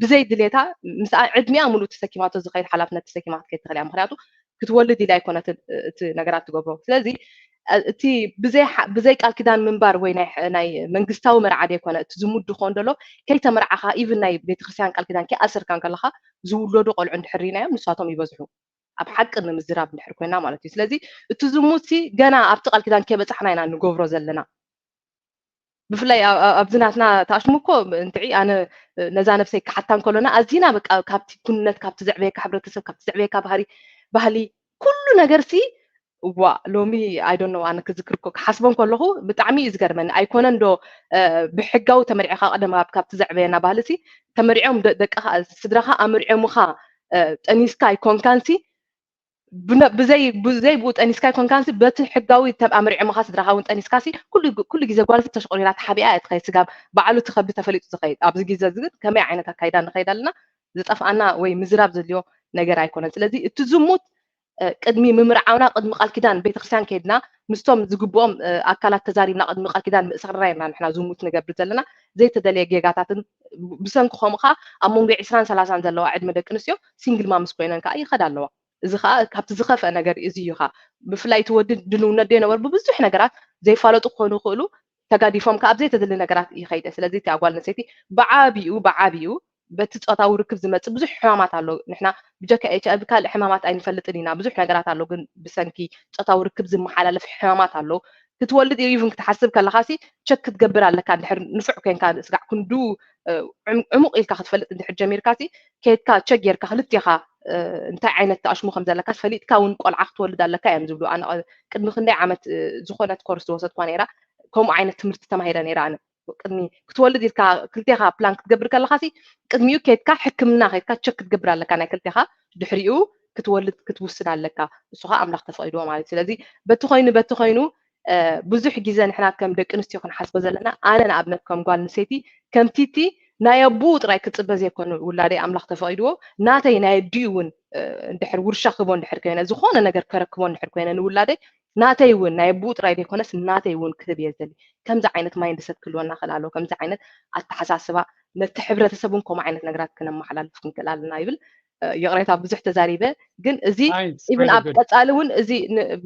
ብዘይ ድሌታ ምስ ዕድሚኣ ሙሉእ ተሰኪማቶ ዝኸይድ ሓላፍነት ተሰኪማት ከይድ ትኽእል እያ ምክንያቱ ክትወልድ ኢላ ኣይኮነት እቲ ነገራት ትገብሮ ስለዚ እቲ ብዘይ ቃል ኪዳን ምንባር ወይ ናይ መንግስታዊ መርዓድ ኣይኮነ እቲ ዝሙድ ክኾን ደሎ ከይተመርዓኻ ኢቭን ናይ ቤተክርስትያን ቃል ኪዳን ከይኣሰርካ ከለኻ ዝውለዱ ቆልዑ እንድሕር ኢናዮም ንሳቶም ይበዝሑ ኣብ ሓቂ ንምዝራብ እንድሕር ኮይና ማለት እዩ ስለዚ እቲ ዝሙድ ገና ኣብቲ ቃል ኪዳን ከይበፃሕና ኢና ንገብሮ ዘለና ብፍላይ ኣብዚ ናትና ተኣሽሙ እኮ እንትዒ ኣነ ነዛ ነፍሰይ ክሓታ እንከሎና ኣዝና በቃ ካብቲ ኩነት ካብቲ ዘዕብየካ ሕብረተሰብ ካብቲ ዘዕብየካ ባህሊ ኩሉ ነገር ዋ ሎሚ ኣይ ዶንት ኖ ኣነ ክዝክር እኮ ክሓስቦን ከለኹ ብጣዕሚ እዩ ዝገርመኒ ኣይኮነን ዶ ብሕጋዊ ተመሪዕኻ ቀደም ካብቲ ዘዕበየና ባህሊ ተመሪዖም ደቅኻ ስድራኻ ኣምሪዖምኻ ጠኒስካ ኣይኮንካንሲ ብዘይ ብኡ ጠኒስካ ኣይኮንካንሲ በቲ ሕጋዊ ኣምሪዖምኻ ስድራኻ እውን ጠኒስካሲ ኩሉ ግዜ ጓልቲ ተሸቆሪራ ተሓቢኣ እትኸይድ ስጋ በዓሉ ትኸቢ ተፈሊጡ ዝኸይድ ኣብዚ ግዜ ዝግን ከመይ ዓይነት ኣካይዳ ንኸይድ ኣለና ዝጠፍኣና ወይ ምዝራብ ዘድልዮ ነገር ኣይኮነን ስለዚ እቲ ዝሙት ቅድሚ ምምርዓውና ቅድሚ ቃል ኪዳን ቤተክርስትያን ከይድና ምስቶም ዝግብኦም ኣካላት ተዛሪብና ቅድሚ ቃል ኪዳን ምእስርራ ኢና ንሕና ዝሙት ንገብር ዘለና ዘይተደለየ ጌጋታትን ብሰንኪ ከምኡ ከዓ ኣብ መንጎ 20 30 ዘለዋ ዕድመ ደቂ ኣንስትዮ ሲንግል ማምስ ኮይነን ከዓ ይኸዳ ኣለዋ እዚ ከዓ ካብቲ ዝኸፍአ ነገር እዚ እዩ ከዓ ብፍላይ እቲ ወዲ ድልውነት ደይነበሩ ብብዙሕ ነገራት ዘይፋለጡ ክኾኑ ይኽእሉ ተጋዲፎም ከዓ ዘይተደለየ ነገራት ይኸይደ ስለዚ እቲ ኣጓል ኣንስተይቲ ብዓቢኡ በቲ ፆታዊ ርክብ ዝመፅእ ብዙሕ ሕማማት ኣሎ ንሕና ብጀካ ኤችኣይቪ ካልእ ሕማማት ኣይንፈልጥን ኢና ብዙሕ ነገራት ኣሎ ግን ብሰንኪ ፆታዊ ርክብ ዝመሓላለፍ ሕማማት ኣሎ ክትወልድ ኢቭን ክትሓስብ ከለኻ ቸክ ክትገብር ኣለካ እንድሕር ንፉዕ ኮንካ ስጋዕ ክንዱ ዕሙቕ ኢልካ ክትፈልጥ እንድሕር ጀሚርካ ከይድካ ቸክ ጌርካ ክልቲኻ እንታይ ዓይነት ተኣሽሙ ከም ዘለካ ፈሊጥካ እውን ቆልዓ ክትወልድ ኣለካ እዮም ዝብሉ ኣነ ቅድሚ ክንደይ ዓመት ዝኾነት ኮርስ ዝወሰድኳ ነይራ ከምኡ ዓይነት ትምህርቲ ተማሂረ ነይራ ኣነ ቅድሚ ክትወልድ ኢልካ ክልቲኻ ፕላን ክትገብር ከለኻ ቅድሚኡ ከይድካ ሕክምና ከይድካ ቸክ ክትገብር ኣለካ ናይ ክልቲኻ ድሕሪኡ ክትወልድ ክትውስን ኣለካ ንሱ ከዓ ኣምላኽ ተፈቂድዎ ማለት እዩ ስለዚ በቲ ኮይኑ ብዙሕ ግዜ ንሕና ከም ደቂ ኣንስትዮ ክንሓስቦ ዘለና ኣነ ንኣብነት ከም ጓል ኣንስተይቲ ከምቲቲ ናይ ኣቦኡ ጥራይ ክፅበ ዘይኮነ ውላደይ ኣምላኽ ተፈቂድዎ ናተይ ናይ ኣዲኡ እውን እንድሕር ውርሻ ክህቦ እንድሕር ኮይነ ዝኾነ ነገር ከረክቦ እንድሕር ኮይነ ንውላደይ ናተይ እውን ናይ ኣቦኡ ጥራይ ዘይኮነስ ናተይ እውን ክህብ እየ ዝደሊ ከምዚ ዓይነት ማይንድ ሰት ክህልወና ክእል ኣለዎ ከምዚ ዓይነት ኣተሓሳስባ ነቲ ሕብረተሰብ እውን ከምኡ ዓይነት ነገራት ክነመሓላልፍ ክንክእል ኣለና ይብል የቕሬታ ብዙሕ ተዛሪበ ግን እዚ ኢቭን ኣብ ቀፃሊ እውን እዚ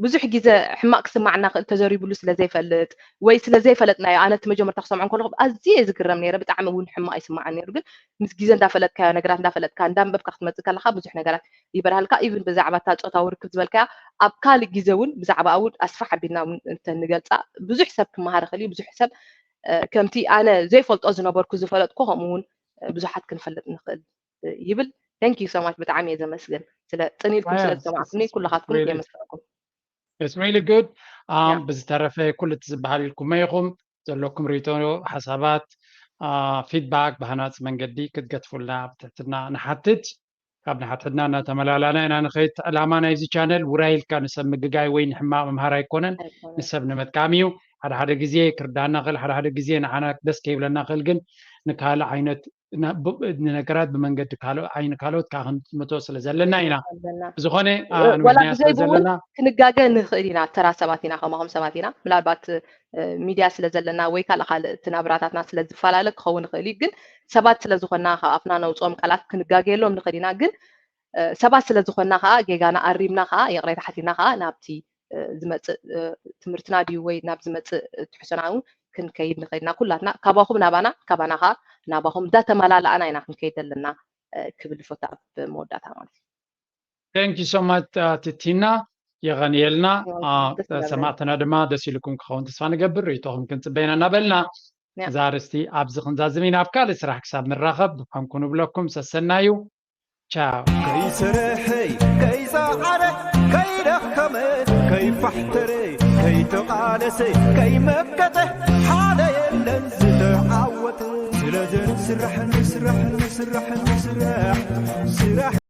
ብዙሕ ግዜ ሕማቅ ክስማዕና ክእል ተዘሪብሉ ስለዘይፈልጥ ወይ ስለዘይፈለጥናዮ ኣነ እቲ መጀመርታ ክሰምዖ ከለኹ ኣዝየ ዝግረም ነይረ ብጣዕሚ እውን ሕማቅ ይስማዓኒ ነይሩ ግን ምስ ግዜ እንዳፈለጥካዮ ነገራት እንዳፈለጥካ እንዳንበብካ ክትመፅእ ከለካ ብዙሕ ነገራት ይበርሃልካ ኢቭን ብዛዕባ እታ ፆታዊ ርክብ ዝበልካያ ኣብ ካሊእ ግዜ እውን ብዛዕባ እውን ኣስፋሕ ኣቢልና እውን እንተንገልፃ ብዙሕ ሰብ ክመሃር ክእል እዩ ብዙሕ ሰብ ከምቲ ኣነ ዘይፈልጦ ዝነበርኩ ዝፈለጥኩ ከምኡ እውን ብዙሓት ክንፈልጥ ንኽእል ይብል Thank you so much بتعامي إذا مسجن تنيلكم سلسلة كلخاتكم يا مسكنكم. It's really good. بس تعرفي كل تزبحال لكم ما يقوم تقولكم ريتونو حسابات feedback بهنات من جدي كد قد فلنا بتحتنا نحدد قبل حددنا نتملالنا أنا نخيت الأمانة يزي channel ورايل كان نسمى جاي وين حمام مهارة يكونن نسبنا متكاميو هذا جزية كردنا نقل هذا جزية نحنا بس كيف لنا نقلجن نكال عينت نقرات بمنجد كالو عين كالوت كهن متوصل زلنا هنا زخانة ولا زلنا كنجاجة نخيرنا ترى سماتنا خمهم سماتنا ملابات ميديا سلزلنا ويكال خال تنابراتنا سلزفالك خون خليجن سبات سلزخنا خا أفنا نوصام كالات كنجاجة لهم نخيرنا جن سبات سلزخنا خا جيجانا قريبنا خا يقرأ حتينا خا نابتي زمت تمرتنا بيوي ناب زمت تحسناون كن كيد نخيرنا كلنا كاباهم نابانا كابانا خا نابهم داتا مالا أنا هنا كيد لنا قبل فترة بمودة تمام. Thank you so much تينا يغني لنا سمعتنا دما دسيلكم كخون تسفان قبل ريتهم كنت بيننا نبلنا زارستي أبزخن زازمين أفكار سرح حساب من راغب دفهم كونوا بلوكم سسنايو تشاو. كي سرحي كي زعره كي رخمه كي فحتري كيتقالسي كيمكته حدا يلن زتعوت سلازن سرح